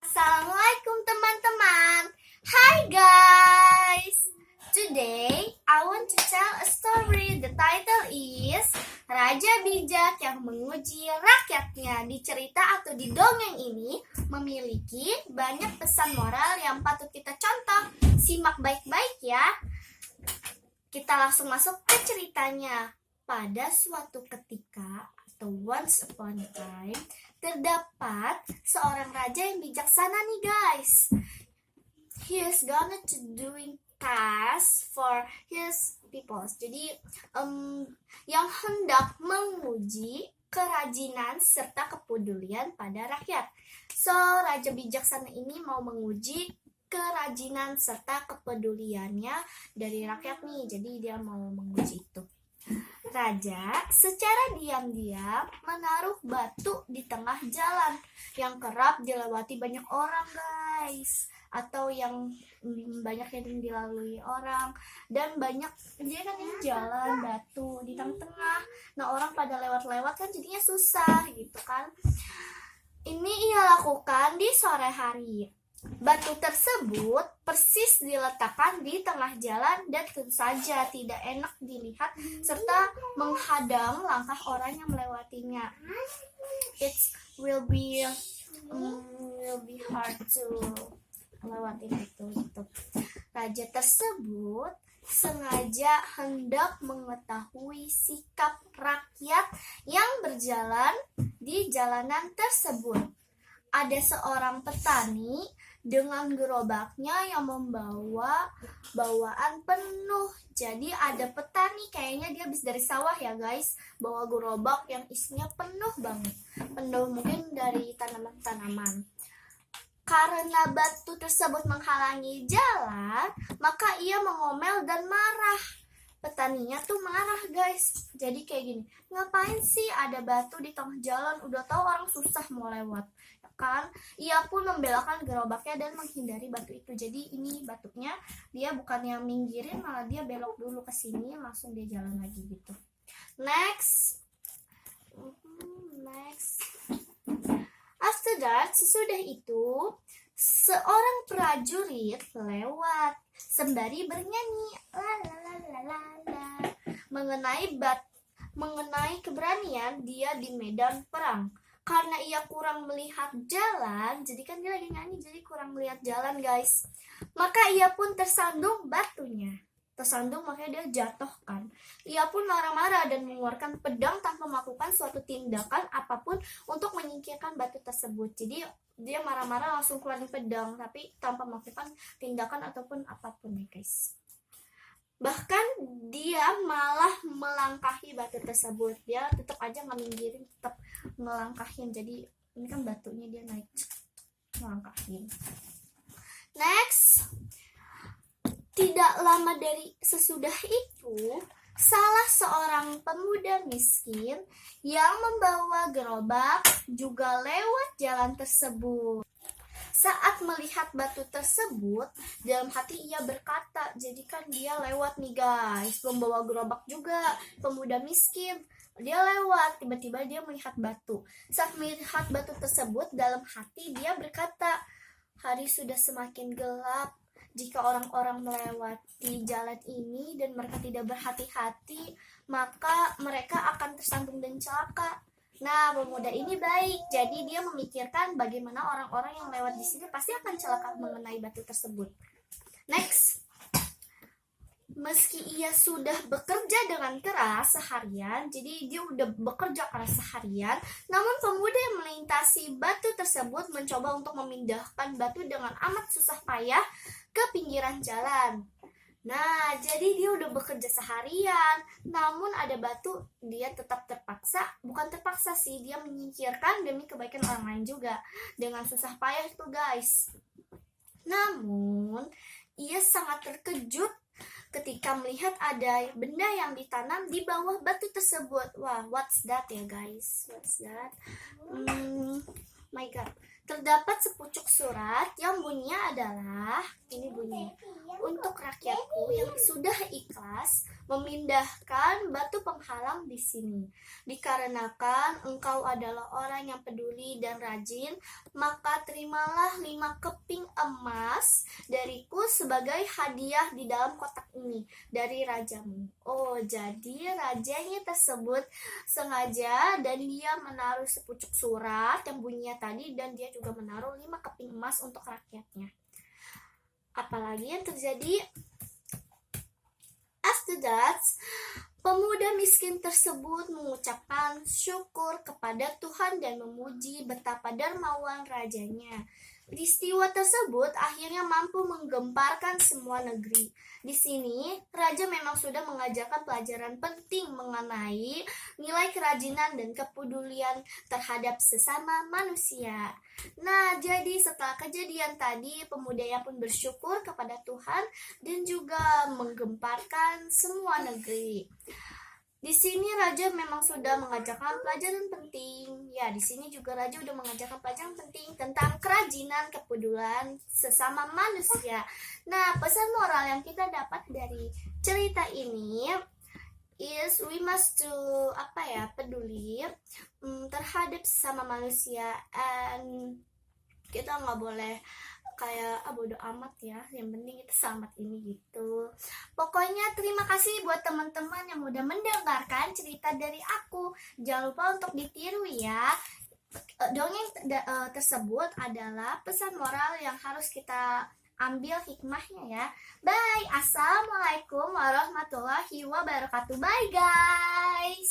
Assalamualaikum teman-teman. Hi guys. Today I want to tell a story. The title is Raja Bijak yang menguji rakyatnya. Di cerita atau di dongeng ini memiliki banyak pesan moral yang patut kita contoh. Simak baik-baik ya. Kita langsung masuk ke ceritanya. Pada suatu ketika atau once upon a time, terdapat seorang raja yang bijaksana nih guys. He is gonna to doing tasks for his people. Jadi yang hendak menguji kerajinan serta kepedulian pada rakyat. So raja bijaksana ini mau menguji kerajinan serta kepeduliannya dari rakyat nih. Jadi dia mau menguji itu. Raja secara diam-diam menaruh batu di tengah jalan yang kerap dilewati banyak orang guys, atau yang banyak yang dilalui orang, dan banyak dia kan ini jalan batu di tengah-tengah. Nah orang pada lewat-lewat kan jadinya susah gitu kan. Ini ia lakukan di sore hari. Batu tersebut persis diletakkan di tengah jalan dan tentu saja tidak enak dilihat serta menghadang langkah orang yang melewatinya. It will be hard to melewati itu. Raja tersebut sengaja hendak mengetahui sikap rakyat yang berjalan di jalanan tersebut. Ada seorang petani dengan gerobaknya yang membawa bawaan penuh. Jadi ada petani kayaknya dia habis dari sawah ya guys, bawa gerobak yang isinya penuh banget. Penuh mungkin dari tanaman-tanaman. Karena batu tersebut menghalangi jalan, maka ia mengomel dan marah. Petaninya tuh marah guys. Jadi kayak gini, ngapain sih ada batu di tengah jalan, udah tahu orang susah mau lewat kan. Ia pun membelokkan gerobaknya dan menghindari batu itu. Jadi ini batunya dia bukannya minggirin, malah dia belok dulu ke sini, langsung dia jalan lagi gitu. Next. After that, sesudah itu seorang prajurit lewat sembari bernyanyi mengenai keberanian dia di medan perang. Karena ia kurang melihat jalan, jadi kan dia lagi nyanyi, jadi kurang melihat jalan guys. Maka ia pun tersandung batunya. Tersandung makanya dia jatuh kan. Ia pun marah-marah dan mengeluarkan pedang tanpa melakukan suatu tindakan apapun untuk menyingkirkan batu tersebut. Jadi dia marah-marah langsung keluarin pedang, tapi tanpa melakukan tindakan ataupun apapun ya guys. Bahkan dia malah melangkahi batu tersebut. Dia tetap aja nggak minggirin, tetap melangkahin. Jadi ini kan batunya dia naik melangkahin. Next. Tidak lama dari sesudah itu, salah seorang pemuda miskin yang membawa gerobak juga lewat jalan tersebut. Saat melihat batu tersebut, dalam hati ia berkata, jadi kan dia lewat nih guys, membawa gerobak juga, pemuda miskin. Dia lewat, tiba-tiba dia melihat batu. Saat melihat batu tersebut, dalam hati dia berkata, hari sudah semakin gelap. Jika orang-orang melewati jalan ini dan mereka tidak berhati-hati, maka mereka akan tersandung dan celaka. Nah, pemuda ini baik. Jadi dia memikirkan bagaimana orang-orang yang lewat di sini pasti akan celaka mengenai batu tersebut. Next. Meski ia sudah bekerja dengan keras seharian, jadi dia udah bekerja keras seharian, namun pemuda yang melintasi batu tersebut mencoba untuk memindahkan batu dengan amat susah payah ke pinggiran jalan. Nah, jadi dia udah bekerja seharian, namun ada batu, dia tetap terpaksa, bukan terpaksa sih, dia menyingkirkan demi kebaikan orang lain juga, dengan susah payah itu guys. Namun, ia sangat terkejut ketika melihat ada benda yang ditanam di bawah batu tersebut. Wah, what's that ya guys? What's that? My God. Terdapat sepucuk surat yang bunyinya adalah, ini bunyi, untuk rakyatku yang sudah ikhlas memindahkan batu penghalang di sini. Dikarenakan engkau adalah orang yang peduli dan rajin, maka terimalah 5 keping emas dariku sebagai hadiah di dalam kotak ini dari rajamu. Oh, jadi rajanya tersebut sengaja dan dia menaruh sepucuk surat yang bunyinya tadi, dan dia juga menaruh 5 keping emas untuk rakyatnya. Apalagi yang terjadi? After that, pemuda miskin tersebut mengucapkan syukur kepada Tuhan dan memuji betapa dermawan rajanya. Peristiwa tersebut akhirnya mampu menggemparkan semua negeri. Di sini, raja memang sudah mengajarkan pelajaran penting mengenai nilai kerajinan dan kepedulian terhadap sesama manusia. Nah, jadi setelah kejadian tadi, pemudanya pun bersyukur kepada Tuhan dan juga menggemparkan semua negeri. Di sini raja memang sudah mengajarkan pelajaran penting. Ya, di sini juga raja sudah mengajarkan pelajaran penting tentang kerajinan, kepedulian sesama manusia. Nah, pesan moral yang kita dapat dari cerita ini is we must to peduli terhadap sesama manusia, and kita nggak boleh kayak bodo amat ya, yang penting kita selamat ini gitu. Pokoknya terima kasih buat teman-teman yang udah mendengarkan cerita dari aku. Jangan lupa untuk ditiru ya. Dongeng tersebut adalah pesan moral yang harus kita ambil hikmahnya ya. Bye. Assalamualaikum warahmatullahi wabarakatuh. Bye guys.